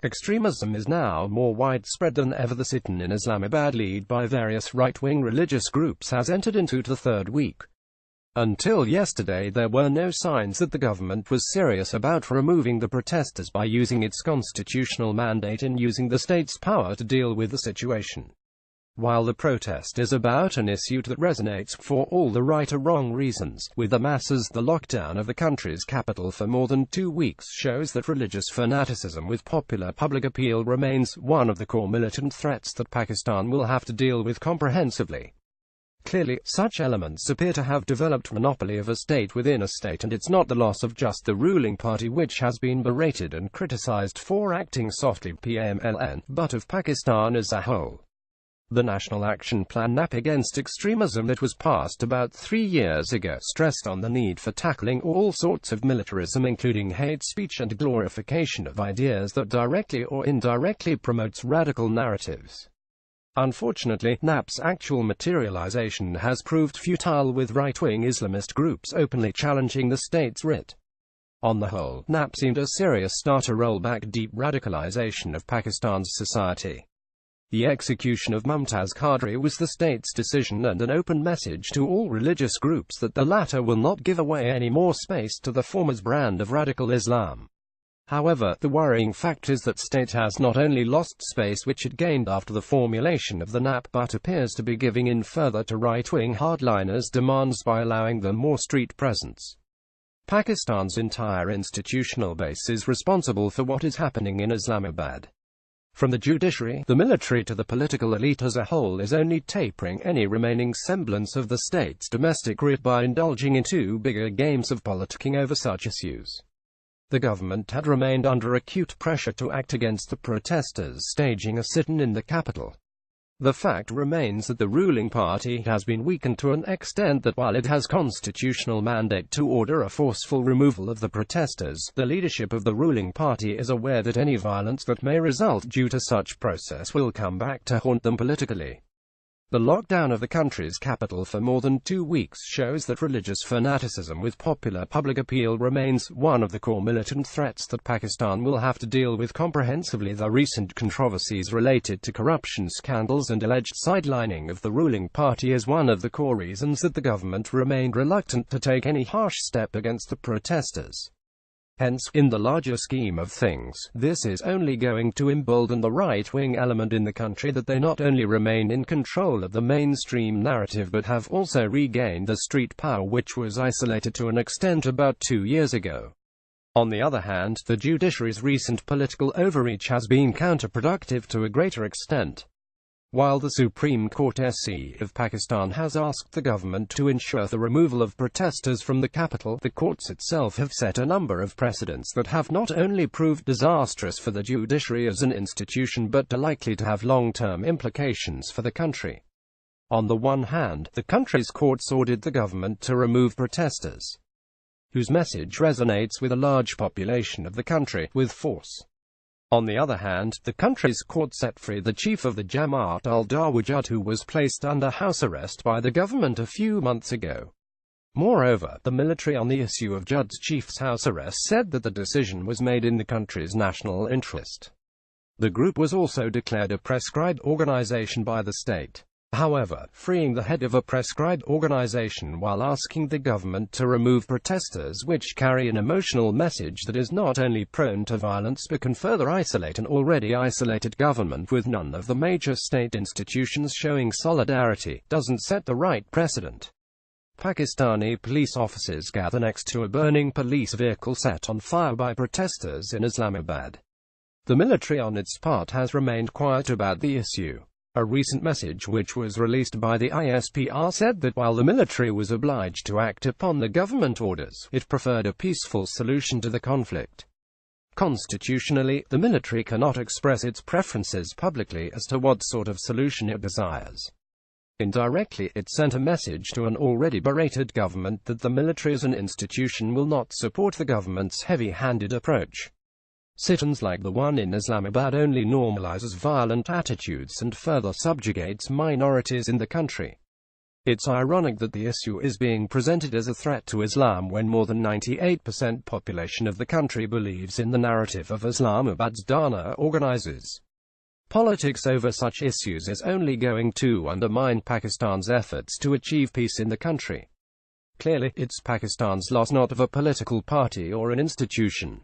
Extremism is now more widespread than ever. The sit-in in Islamabad, led by various right-wing religious groups, has entered into its third week. Until yesterday, there were no signs that the government was serious about removing the protesters by using its constitutional mandate in using the state's power to deal with the situation. While the protest is about an issue that resonates for all the right or wrong reasons with the masses, the lockdown of the country's capital for more than 2 weeks shows that religious fanaticism with popular public appeal remains one of the core militant threats that Pakistan will have to deal with comprehensively. Clearly, such elements appear to have developed monopoly of a state within a state, and it's not the loss of just the ruling party, which has been berated and criticized for acting softly, PMLN, but of Pakistan as a whole. The National Action Plan (NAP) against extremism that was passed about 3 years ago stressed on the need for tackling all sorts of militarism, including hate speech and glorification of ideas that directly or indirectly promotes radical narratives. Unfortunately, NAP's actual materialization has proved futile, with right-wing Islamist groups openly challenging the state's writ. On the whole, NAP seemed a serious start to roll back deep radicalization of Pakistan's society. The execution of Mumtaz Qadri was the state's decision and an open message to all religious groups that the latter will not give away any more space to the former's brand of radical Islam. However, the worrying fact is that state has not only lost space which it gained after the formulation of the NAP, but appears to be giving in further to right-wing hardliners' demands by allowing them more street presence. Pakistan's entire institutional base is responsible for what is happening in Islamabad. From the judiciary, the military to the political elite as a whole is only tapering any remaining semblance of the state's domestic writ by indulging in too bigger games of politicking over such issues. The government had remained under acute pressure to act against the protesters staging a sit-in in the capital. The fact remains that the ruling party has been weakened to an extent that while it has constitutional mandate to order a forceful removal of the protesters, the leadership of the ruling party is aware that any violence that may result due to such process will come back to haunt them politically. The lockdown of the country's capital for more than 2 weeks shows that religious fanaticism with popular public appeal remains one of the core militant threats that Pakistan will have to deal with comprehensively. The recent controversies related to corruption scandals and alleged sidelining of the ruling party is one of the core reasons that the government remained reluctant to take any harsh step against the protesters. Hence, in the larger scheme of things, this is only going to embolden the right-wing element in the country that they not only remain in control of the mainstream narrative but have also regained the street power which was isolated to an extent about 2 years ago. On the other hand, the judiciary's recent political overreach has been counterproductive to a greater extent. While the Supreme Court SC of Pakistan has asked the government to ensure the removal of protesters from the capital, the courts itself have set a number of precedents that have not only proved disastrous for the judiciary as an institution but are likely to have long-term implications for the country. On the one hand, the country's courts ordered the government to remove protesters, whose message resonates with a large population of the country, with force. On the other hand, the country's court set free the chief of the Jamaat al-Dawajat, who was placed under house arrest by the government a few months ago. Moreover, the military on the issue of Judd's chief's house arrest said that the decision was made in the country's national interest. The group was also declared a proscribed organization by the state. However, freeing the head of a proscribed organization while asking the government to remove protesters which carry an emotional message that is not only prone to violence but can further isolate an already isolated government with none of the major state institutions showing solidarity, doesn't set the right precedent. Pakistani police officers gather next to a burning police vehicle set on fire by protesters in Islamabad. The military on its part has remained quiet about the issue. A recent message which was released by the ISPR said that while the military was obliged to act upon the government orders, it preferred a peaceful solution to the conflict. Constitutionally, the military cannot express its preferences publicly as to what sort of solution it desires. Indirectly, it sent a message to an already berated government that the military as an institution will not support the government's heavy-handed approach. Sit-ins like the one in Islamabad only normalizes violent attitudes and further subjugates minorities in the country. It's ironic that the issue is being presented as a threat to Islam when more than 98% population of the country believes in the narrative of Islamabad's Dana organizers. Politics over such issues is only going to undermine Pakistan's efforts to achieve peace in the country. Clearly, it's Pakistan's loss, not of a political party or an institution.